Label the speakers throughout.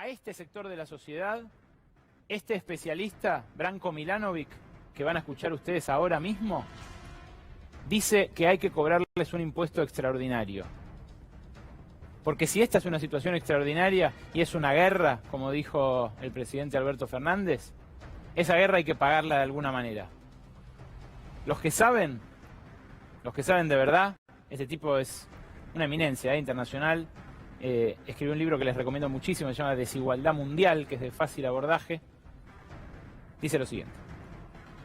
Speaker 1: a este sector de la sociedad, este especialista, Branko Milanovic, que van a escuchar ustedes ahora mismo, dice que hay que cobrarles un impuesto extraordinario. Porque si esta es una situación extraordinaria y es una guerra, como dijo el presidente Alberto Fernández, esa guerra hay que pagarla de alguna manera. Los que saben de verdad, este tipo es una eminencia internacional, escribió un libro que les recomiendo muchísimo, se llama Desigualdad Mundial, que es de fácil abordaje. Dice lo siguiente.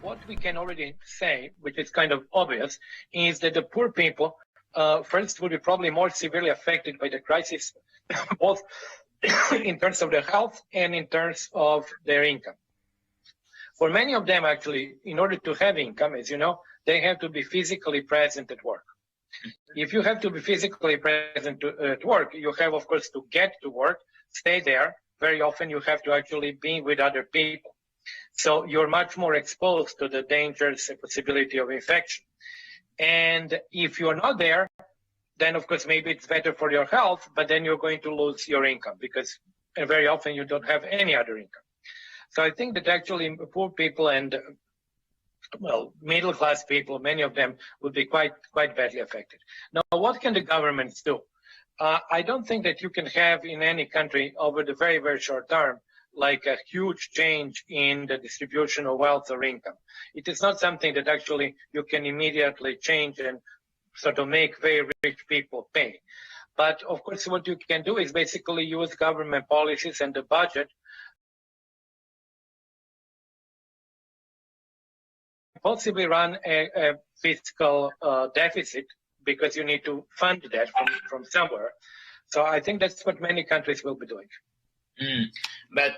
Speaker 2: What we can already say, which is kind of obvious, is that the poor people first will be probably more severely affected by the crisis, both in terms of their health and in terms of their income. For many of them, actually, in order to have income, as you know, they have to be physically present at work. If you have to be physically present at work, you have, of course, to get to work, stay there. Very often you have to actually be with other people. So you're much more exposed to the dangers and possibility of infection. And if you're not there, then, of course, maybe it's better for your health, but then you're going to lose your income because very often you don't have any other income. So I think that actually poor people and middle-class people, many of them would be quite badly affected. Now, what can the governments do? I don't think that you can have in any country over the very, very short term, like a huge change in the distribution of wealth or income. It is not something that actually you can immediately change and sort of make very rich people pay. But of course, what you can do is basically use government policies and the budget possibly run a fiscal deficit because you need to fund that from somewhere. So I think that's what many countries will be doing.
Speaker 3: But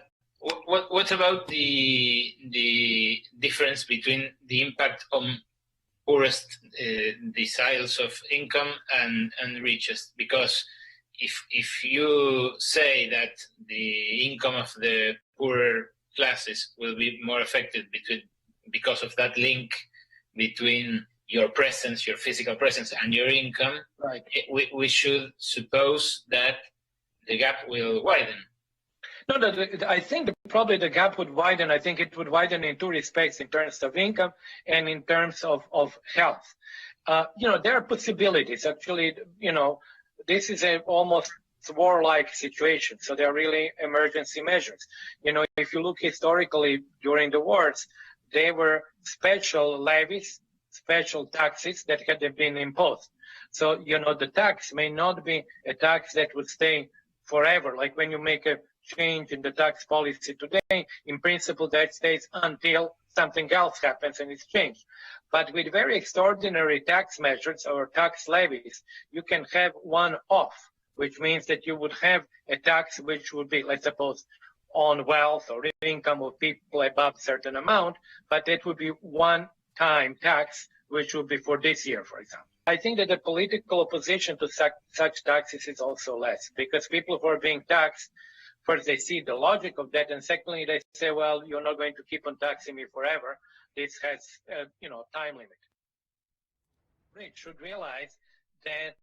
Speaker 3: what about the difference between the impact on poorest deciles of income and richest? Because if you say that the income of the poorer classes will be more affected because of that link between your presence, your physical presence, and your income,
Speaker 2: right,
Speaker 3: we should suppose that the gap will widen.
Speaker 2: No, I think probably the gap would widen. I think it would widen in two respects, in terms of income and in terms of health. There are possibilities. Actually, this is a almost war-like situation. So there are really emergency measures. If you look historically during the wars, there were special levies, special taxes that had been imposed. So, the tax may not be a tax that would stay forever. Like when you make a change in the tax policy today, in principle, that stays until something else happens and it's changed. But with very extraordinary tax measures or tax levies, you can have one-off, which means that you would have a tax which would be, let's suppose, on wealth or income of people above a certain amount, but it would be one-time tax, which would be for this year, for example. I think that the political opposition to such taxes is also less, because people who are being taxed, first they see the logic of that, and secondly they say, well, you're not going to keep on taxing me forever. This has, time limit. Rich should realize that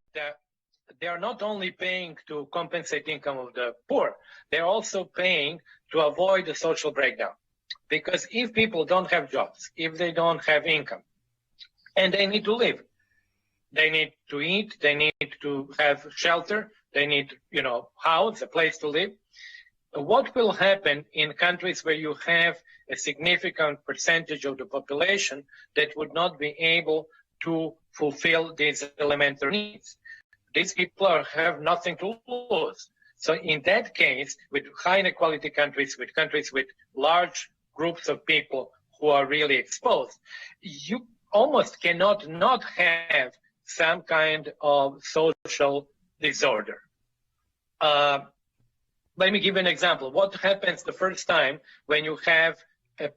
Speaker 2: they are not only paying to compensate income of the poor, they're also paying to avoid the social breakdown. Because if people don't have jobs, if they don't have income, and they need to live, they need to eat, they need to have shelter, they need, house, a place to live. What will happen in countries where you have a significant percentage of the population that would not be able to fulfill these elementary needs? These people have nothing to lose. So in that case, with high inequality countries with large groups of people who are really exposed, you almost cannot not have some kind of social disorder. Let me give you an example. What happens the first time when you have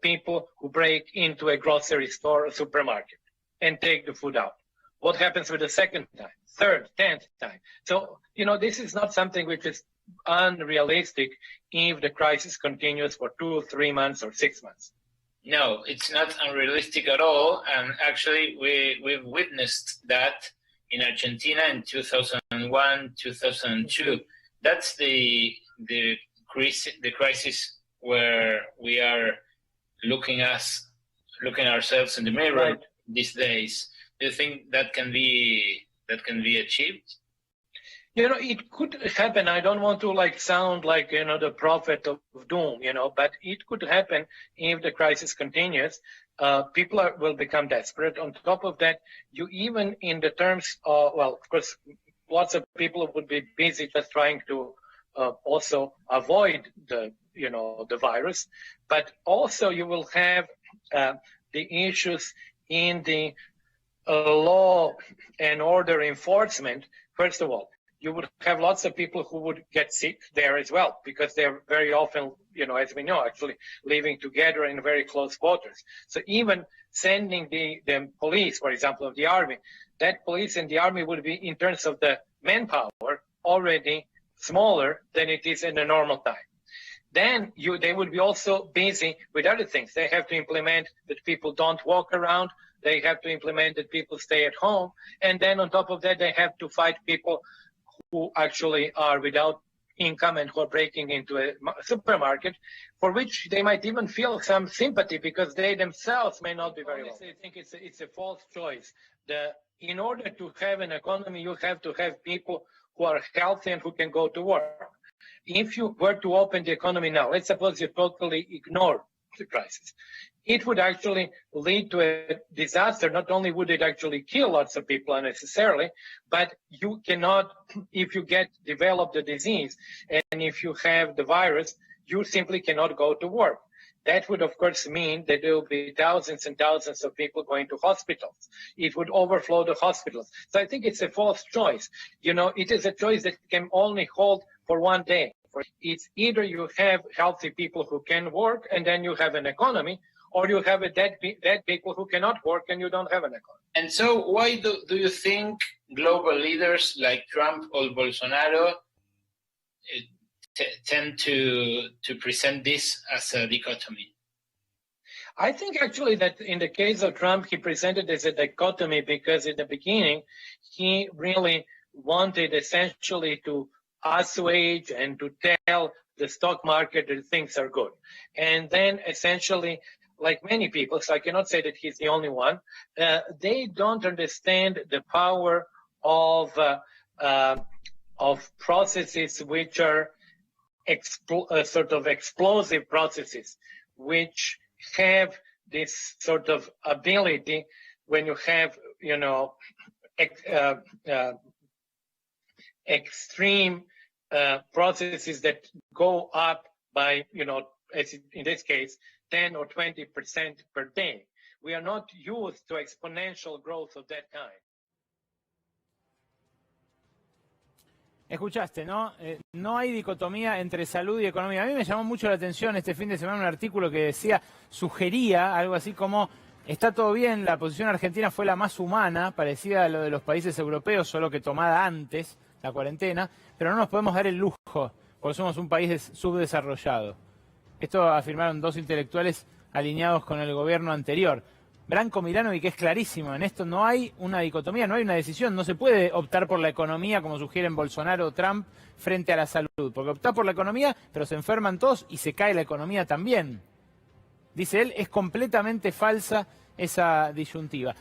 Speaker 2: people who break into a grocery store or supermarket and take the food out? What happens with the second time, third, 10th time? So, this is not something which is unrealistic if the crisis continues for 2, 3 months or 6 months.
Speaker 3: No, it's not unrealistic at all. And actually, we've witnessed that in Argentina in 2001, 2002. That's the crisis where we are looking ourselves in the mirror
Speaker 2: Right.
Speaker 3: these days. Do you think that can be achieved?
Speaker 2: You know, it could happen. I don't want to sound like, the prophet of doom, but it could happen if the crisis continues. People will become desperate. On top of that, you even in the terms of, well, of course, lots of people would be busy just trying to also avoid the virus, but also you will have the issues in the law and order enforcement. First of all, you would have lots of people who would get sick there as well, because they're very often, as we know, actually living together in very close quarters. So even sending the police, for example, of the army, that police and the army would be, in terms of the manpower, already smaller than it is in a normal time. Then they would be also busy with other things. They have to implement that people don't walk around. They have to implement that people stay at home. And then on top of that, they have to fight people who actually are without income and who are breaking into a supermarket, for which they might even feel some sympathy because they themselves may not be very well. I think it's a false choice. In order to have an economy, you have to have people who are healthy and who can go to work. If you were to open the economy now, let's suppose you totally ignore the crisis, it would actually lead to a disaster. Not only would it actually kill lots of people unnecessarily, but you cannot, if you develop the disease and if you have the virus, you simply cannot go to work. That would, of course, mean that there will be thousands and thousands of people going to hospitals. It would overflow the hospitals. So I think it's a false choice. It is a choice that can only hold for one day. It's either you have healthy people who can work and then you have an economy, or you have dead people who cannot work and you don't have an economy.
Speaker 3: And so why do you think global leaders like Trump or Bolsonaro tend to present this as a dichotomy?
Speaker 2: I think actually that in the case of Trump, he presented as a dichotomy because in the beginning, he really wanted essentially to assuage and to tell the stock market that things are good. And then essentially, like many people, so I cannot say that he's the only one, they don't understand the power of processes which are sort of explosive processes, which have this sort of ability when you have, extreme processes that go up by, as in this case, 10 or 20% per day. We are not used to exponential growth of that kind.
Speaker 1: Escuchaste, ¿no? No hay dicotomía entre salud y economía. A mí me llamó mucho la atención este fin de semana un artículo que sugería algo así como: está todo bien, la posición argentina fue la más humana, parecida a lo de los países europeos, solo que tomada antes la cuarentena, pero no nos podemos dar el lujo, porque somos un país subdesarrollado. Esto afirmaron dos intelectuales alineados con el gobierno anterior. Branko Milanovic es clarísimo, en esto no hay una dicotomía, no hay una decisión, no se puede optar por la economía como sugieren Bolsonaro o Trump frente a la salud, porque optar por la economía, pero se enferman todos y se cae la economía también. Dice él, es completamente falsa esa disyuntiva.